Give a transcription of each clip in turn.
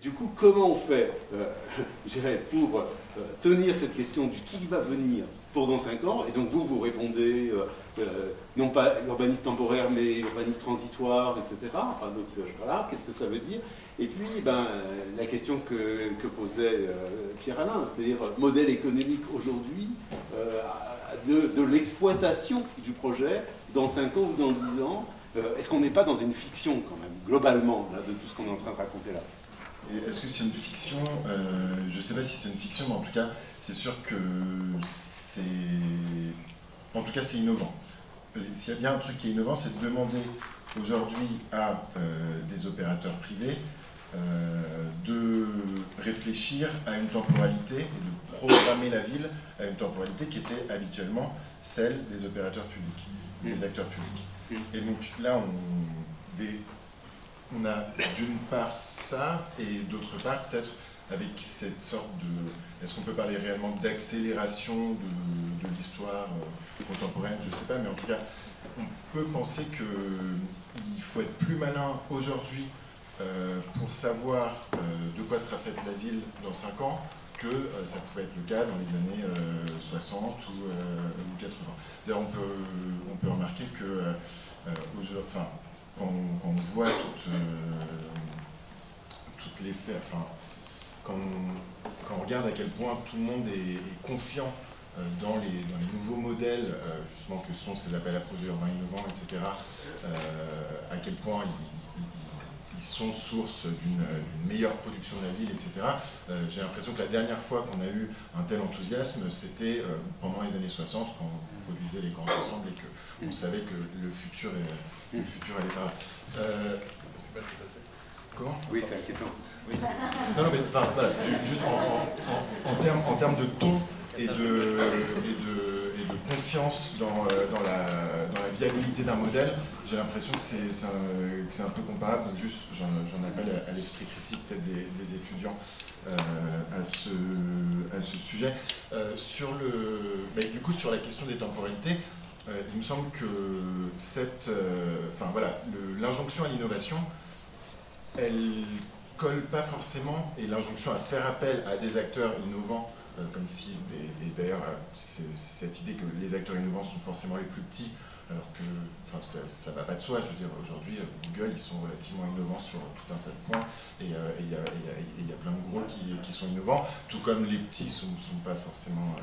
Du coup, comment on fait je dirais, pour tenir cette question du qui va venir pour dans 5 ans? Et donc vous répondez non pas urbaniste temporaire, mais urbaniste transitoire, etc. Enfin, donc voilà, qu'est-ce que ça veut dire? Et puis, la question que posait Pierre-Alain, c'est-à-dire modèle économique aujourd'hui de l'exploitation du projet dans 5 ans ou dans 10 ans. Est-ce qu'on n'est pas dans une fiction quand même, globalement, là, de tout ce qu'on est en train de raconter là? Est-ce que c'est une fiction? Je ne sais pas si c'est une fiction, mais en tout cas, c'est sûr que c'est... En tout cas, c'est innovant. S'il y a bien un truc qui est innovant, c'est de demander aujourd'hui à des opérateurs privés de réfléchir à une temporalité et de programmer la ville à une temporalité qui était habituellement celle des opérateurs publics, des acteurs publics. Et donc là, on a d'une part ça, et d'autre part peut-être avec cette sorte de... Est-ce qu'on peut parler réellement d'accélération de l'histoire contemporaine? Je ne sais pas, mais en tout cas, on peut penser qu'il faut être plus malin aujourd'hui pour savoir de quoi sera faite la ville dans 5 ans que ça pouvait être le cas dans les années 60 ou 80. D'ailleurs, on peut remarquer que quand on voit toutes les faits, quand on regarde à quel point tout le monde est confiant dans les nouveaux modèles, justement, que sont ces appels à projets urbains innovants, etc., à quel point ils sont source d'une meilleure production de la ville, etc. J'ai l'impression que la dernière fois qu'on a eu un tel enthousiasme, c'était pendant les années 60, quand on produisait les grands ensembles et qu'on savait que le futur allait par là. Comment? Oui, c'est inquiétant. Oui, non, mais enfin, voilà, juste en termes de ton et de confiance dans la viabilité d'un modèle, j'ai l'impression que c'est un peu comparable. Donc juste, j'en appelle à l'esprit critique peut-être des étudiants à ce sujet. Du coup, sur la question des temporalités, il me semble que l'injonction à l'innovation, elle colle pas forcément, et l'injonction à faire appel à des acteurs innovants, comme si, et d'ailleurs, cette idée que les acteurs innovants sont forcément les plus petits, alors que ça va pas de soi. Je veux dire, aujourd'hui, Google, ils sont relativement innovants sur tout un tas de points, et il y a plein de gros qui sont innovants, tout comme les petits sont pas forcément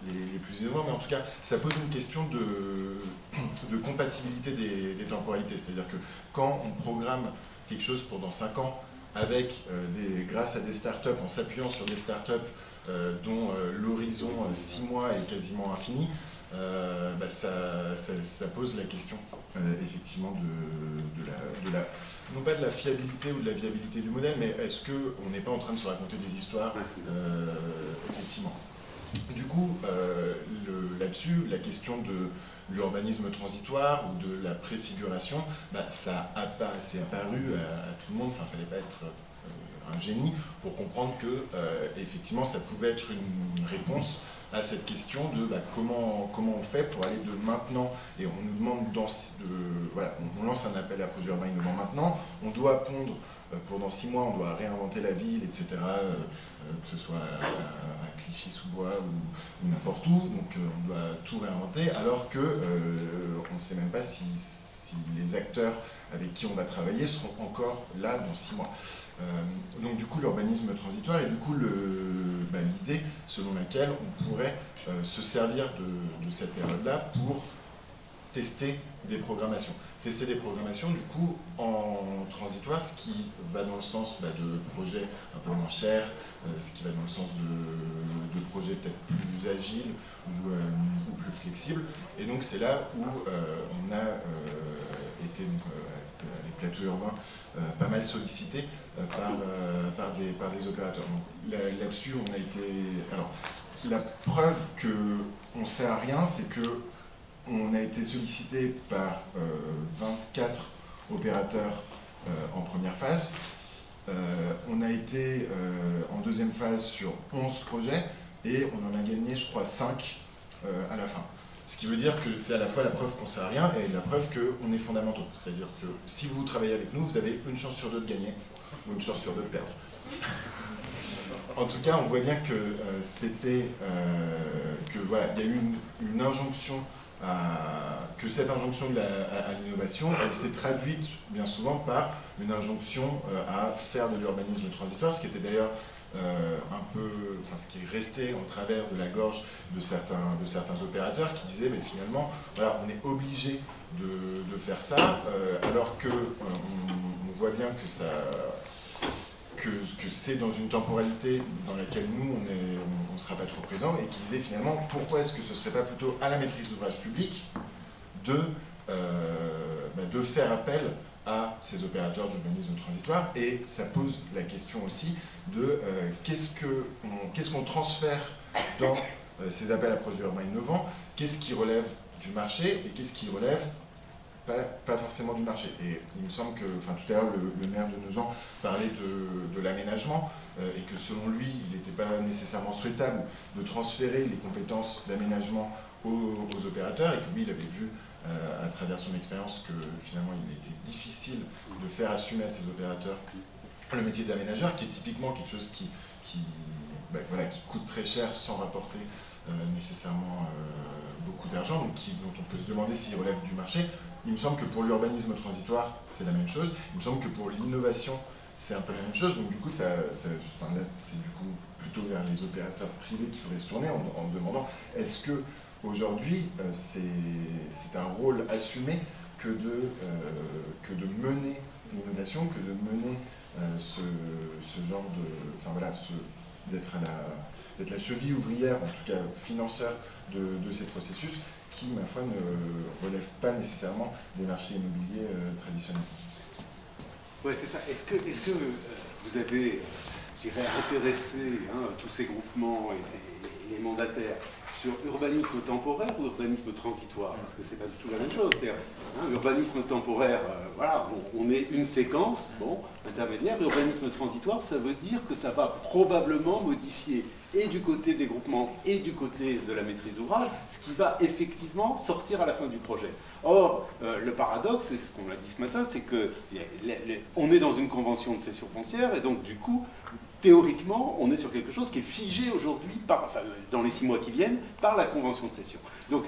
les plus innovants, mais en tout cas, ça pose une question de compatibilité des temporalités. C'est-à-dire que quand on programme quelque chose pour dans 5 ans, grâce à des startups, en s'appuyant sur des startups dont l'horizon 6 mois est quasiment infini, ça pose la question effectivement non pas de la fiabilité ou de la viabilité du modèle, mais est-ce qu'on n'est pas en train de se raconter des histoires effectivement. Du coup, là-dessus, la question de l'urbanisme transitoire ou de la préfiguration, c'est apparu à tout le monde. Enfin, il ne fallait pas être un génie pour comprendre que effectivement, ça pouvait être une réponse à cette question de comment on fait pour aller de maintenant, et on nous demande on lance un appel à projet urbain innovant maintenant, on doit pondre pour dans 6 mois, on doit réinventer la ville, etc., que ce soit à Clichy-sous-Bois ou n'importe où, donc on doit tout réinventer, alors qu'on ne sait même pas si les acteurs avec qui on va travailler seront encore là dans 6 mois. Donc du coup, l'urbanisme transitoire est du coup l'idée selon laquelle on pourrait se servir de cette période-là pour tester des programmations. Tester des programmations, du coup, en transitoire, ce qui va dans le sens de projets un peu moins chers, ce qui va dans le sens de projets peut-être plus agiles ou plus flexibles. Et donc c'est là où on a été, avec les plateaux urbains, pas mal sollicités par des opérateurs. Donc là-dessus, on a été... Alors, la preuve qu'on ne sert à rien, c'est que on a été sollicité par 24 opérateurs en première phase. On a été en deuxième phase sur 11 projets et on en a gagné, je crois, 5 à la fin. Ce qui veut dire que c'est à la fois la preuve qu'on ne sert à rien et la preuve qu'on est fondamentaux. C'est-à-dire que si vous travaillez avec nous, vous avez une chance sur deux de gagner ou une chance sur deux de perdre. En tout cas, on voit bien que voilà, il y a eu une injonction que cette injonction à l'innovation, elle s'est traduite bien souvent par une injonction à faire de l'urbanisme transitoire, ce qui était d'ailleurs ce qui est resté en travers de la gorge de certains opérateurs qui disaient mais finalement voilà, on est obligé de faire ça alors que on voit bien que c'est dans une temporalité dans laquelle nous on ne sera pas trop présent, et qui disait finalement pourquoi est-ce que ce ne serait pas plutôt à la maîtrise d'ouvrage public de faire appel à ces opérateurs d'urbanisme transitoire. Et ça pose la question aussi de qu'est-ce qu'on transfère dans ces appels à projets urbains innovants, qu'est-ce qui relève du marché et qu'est-ce qui relève pas forcément du marché. Et il me semble que, tout à l'heure, le maire de Nogent parlait de l'aménagement, et que selon lui, il n'était pas nécessairement souhaitable de transférer les compétences d'aménagement aux opérateurs, et que lui, il avait vu à travers son expérience que finalement il était difficile de faire assumer à ces opérateurs le métier d'aménageur, qui est typiquement quelque chose qui coûte très cher sans rapporter nécessairement beaucoup d'argent, donc dont on peut se demander s'il relève du marché. Il me semble que pour l'urbanisme transitoire, c'est la même chose. Il me semble que pour l'innovation, c'est un peu la même chose. Donc du coup, c'est du coup plutôt vers les opérateurs privés qu'il faudrait se tourner en demandant est-ce que aujourd'hui, c'est un rôle assumé que de mener l'innovation, que de mener ce genre de... d'être la cheville ouvrière, en tout cas financière, de ces processus qui, ma foi, ne relèvent pas nécessairement des marchés immobiliers traditionnels. Oui, c'est ça. Est-ce que vous avez, je dirais, intéressé tous ces groupements et les mandataires sur urbanisme temporaire ou urbanisme transitoire? Parce que c'est pas du tout la même chose. Urbanisme temporaire, voilà, on est une séquence, intermédiaire. Urbanisme transitoire, ça veut dire que ça va probablement modifier et du côté des groupements et du côté de la maîtrise d'ouvrage, ce qui va effectivement sortir à la fin du projet. Or, le paradoxe, c'est ce qu'on a dit ce matin, c'est qu'on est dans une convention de cession foncière, et donc du coup, théoriquement, on est sur quelque chose qui est figé aujourd'hui, dans les 6 mois qui viennent, par la convention de cession. Donc,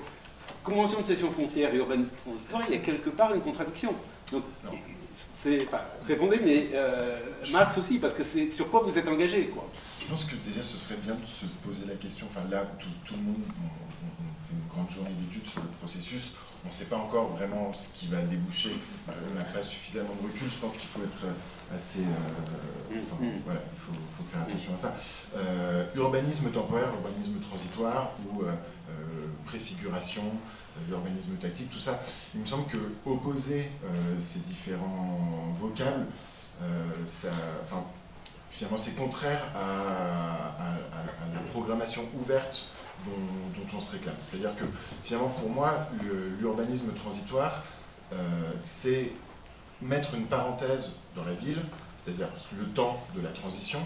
convention de cession foncière et urbanisme transitoire, il y a quelque part une contradiction. Donc, répondez, mais Max aussi, parce que c'est sur quoi vous êtes engagé, quoi. Je pense que déjà ce serait bien de se poser la question, là tout le monde, on fait une grande journée d'études sur le processus, on ne sait pas encore vraiment ce qui va déboucher, on n'a pas suffisamment de recul, je pense qu'il faut être assez... voilà, il faut faire attention à ça. Urbanisme temporaire, urbanisme transitoire ou préfiguration, l'urbanisme tactique, tout ça, il me semble que opposer ces différents vocables, finalement, c'est contraire à la programmation ouverte dont on se réclame. C'est-à-dire que, finalement, pour moi, l'urbanisme transitoire, c'est mettre une parenthèse dans la ville, c'est-à-dire le temps de la transition,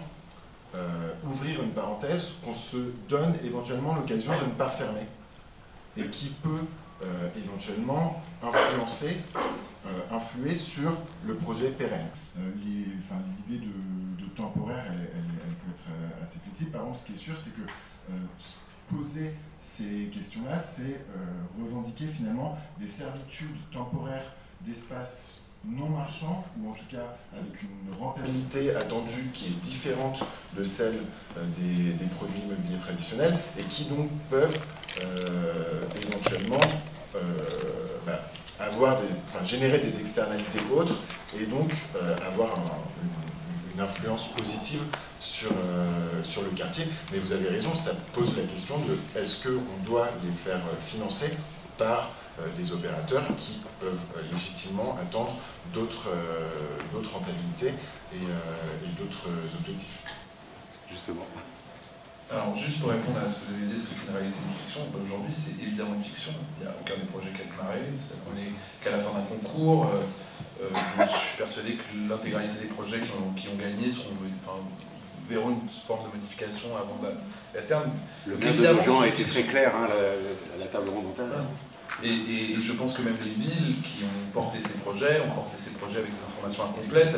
ouvrir une parenthèse qu'on se donne éventuellement l'occasion de ne pas refermer, et qui peut éventuellement influer sur le projet pérenne. L'idée de temporaire, elle peut être assez flexible. Par contre, ce qui est sûr, c'est que poser ces questions-là, c'est revendiquer finalement des servitudes temporaires d'espace non marchand, ou en tout cas avec une rentabilité attendue qui est différente de celle des produits immobiliers traditionnels, et qui donc peuvent éventuellement générer des externalités autres, et donc avoir une influence positive sur le quartier. Mais vous avez raison, ça pose la question de est-ce qu'on doit les faire financer par des opérateurs qui peuvent légitimement attendre d'autres rentabilités et d'autres objectifs. Justement. Alors, juste pour répondre à ce que vous avez dit, est-ce que c'est une réalité ou une fiction? Aujourd'hui, c'est évidemment une fiction. Il n'y a aucun des projets qui a démarré. On n'est qu'à la fin d'un concours. Je suis persuadé que l'intégralité des projets qui ont gagné verront une forme de modification avant à terme. Le maire de Nogent a été très clair à la table ronde. Et je pense que même les villes qui ont porté ces projets avec des informations incomplètes,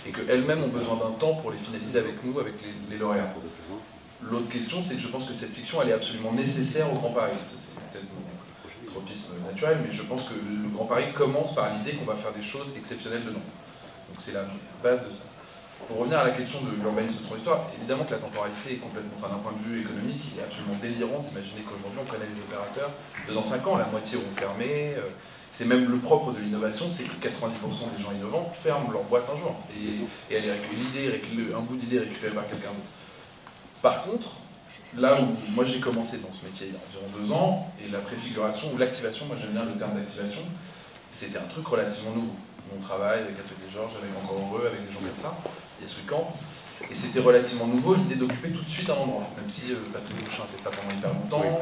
et qu'elles-mêmes ont besoin d'un temps pour les finaliser avec nous, avec les lauréats. L'autre question, c'est que je pense que cette fiction, elle est absolument nécessaire au Grand Paris. C'est peut-être mon tropisme naturel, mais je pense que le Grand Paris commence par l'idée qu'on va faire des choses exceptionnelles dedans. Donc c'est la base de ça. Pour revenir à la question de l'urbanisme transitoire, évidemment que la temporalité est complètement, d'un point de vue économique, il est absolument délirant d'imaginer qu'aujourd'hui on connaît les opérateurs, dans 5 ans la moitié auront fermé. C'est même le propre de l'innovation, c'est que 90% des gens innovants ferment leur boîte un jour. Et un bout d'idée récupéré par quelqu'un d'autre. Par contre, là où moi j'ai commencé dans ce métier il y a environ 2 ans, et la préfiguration ou l'activation, moi j'aime bien le terme d'activation, c'était un truc relativement nouveau. Mon travail avec Atelier Georges, avec Encore Heureux, avec des gens comme ça, il y a ce camp, et c'était relativement nouveau l'idée d'occuper tout de suite un endroit, même si Patrick Bouchin a fait ça pendant hyper longtemps,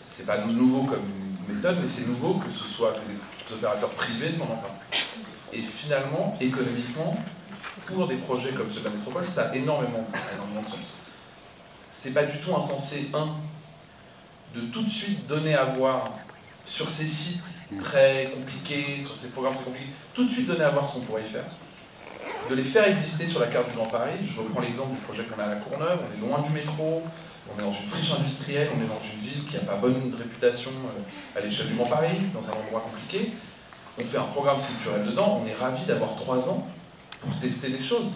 c'est pas nouveau comme méthode, mais c'est nouveau que ce soit que des opérateurs privés s'en emparent. Et finalement, économiquement, pour des projets comme ceux de la métropole, ça a énormément de sens. C'est pas du tout insensé, de tout de suite donner à voir sur ces sites très compliqués, sur ces programmes très compliqués, tout de suite donner à voir ce qu'on pourrait y faire, de les faire exister sur la carte du Grand Paris. Je reprends l'exemple du projet qu'on a à la Courneuve, on est loin du métro, on est dans une friche industrielle, on est dans une ville qui n'a pas bonne réputation à l'échelle du Grand Paris, dans un endroit compliqué. On fait un programme culturel dedans, on est ravis d'avoir 3 ans pour tester des choses.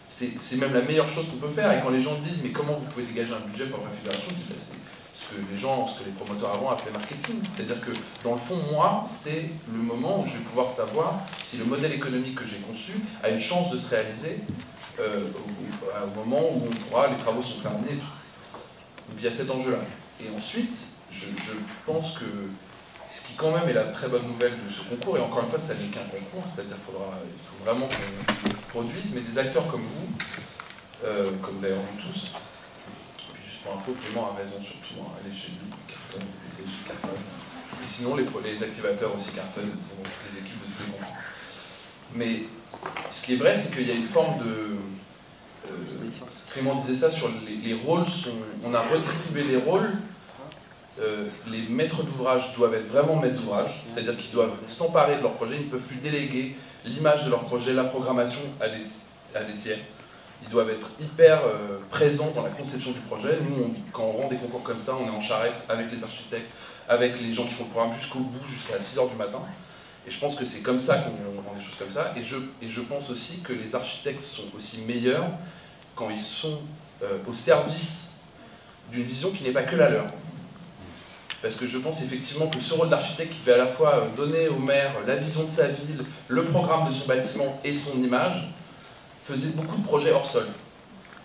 C'est même la meilleure chose qu'on peut faire. Et quand les gens disent mais comment vous pouvez dégager un budget pour la préfiguration, je dis c'est ce que les promoteurs avant appelaient marketing. C'est-à-dire que dans le fond, moi, c'est le moment où je vais pouvoir savoir si le modèle économique que j'ai conçu a une chance de se réaliser au moment où les travaux sont terminés. Donc il y a cet enjeu-là. Et ensuite, je pense que ce qui quand même est la très bonne nouvelle de ce concours, et encore une fois, ça n'est qu'un concours, c'est-à-dire qu'il faut vraiment qu'on produise, mais des acteurs comme vous, comme d'ailleurs vous tous, puis juste pour info, Clément a raison surtout, allez chez lui, cartonne, cartonne, et sinon les activateurs aussi cartonnent, c'est toutes les équipes de tous les concours. Mais ce qui est vrai, c'est qu'il y a une forme de... Clément disait ça sur les rôles, on a redistribué les rôles. Les maîtres d'ouvrage doivent être vraiment maîtres d'ouvrage, c'est-à-dire qu'ils doivent s'emparer de leur projet, ils ne peuvent plus déléguer l'image de leur projet, la programmation à des tiers. Ils doivent être hyper présents dans la conception du projet. Nous, quand on rend des concours comme ça, on est en charrette avec les architectes, avec les gens qui font le programme jusqu'au bout, jusqu'à 6 h du matin. Et je pense que c'est comme ça qu'on rend des choses comme ça. Et je pense aussi que les architectes sont aussi meilleurs quand ils sont au service d'une vision qui n'est pas que la leur. Parce que je pense effectivement que ce rôle d'architecte qui va à la fois donner au maire la vision de sa ville, le programme de son bâtiment et son image, faisait beaucoup de projets hors sol.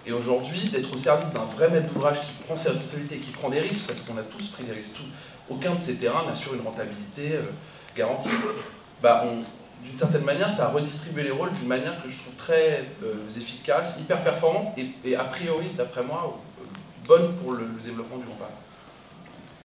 Et aujourd'hui, d'être au service d'un vrai maître d'ouvrage qui prend ses responsabilités, qui prend des risques, parce qu'on a tous pris des risques, aucun de ces terrains n'assure une rentabilité garantie. D'une certaine manière, ça a redistribué les rôles d'une manière que je trouve très efficace, hyper performante et a priori, d'après moi, bonne pour le développement du Grand Paris.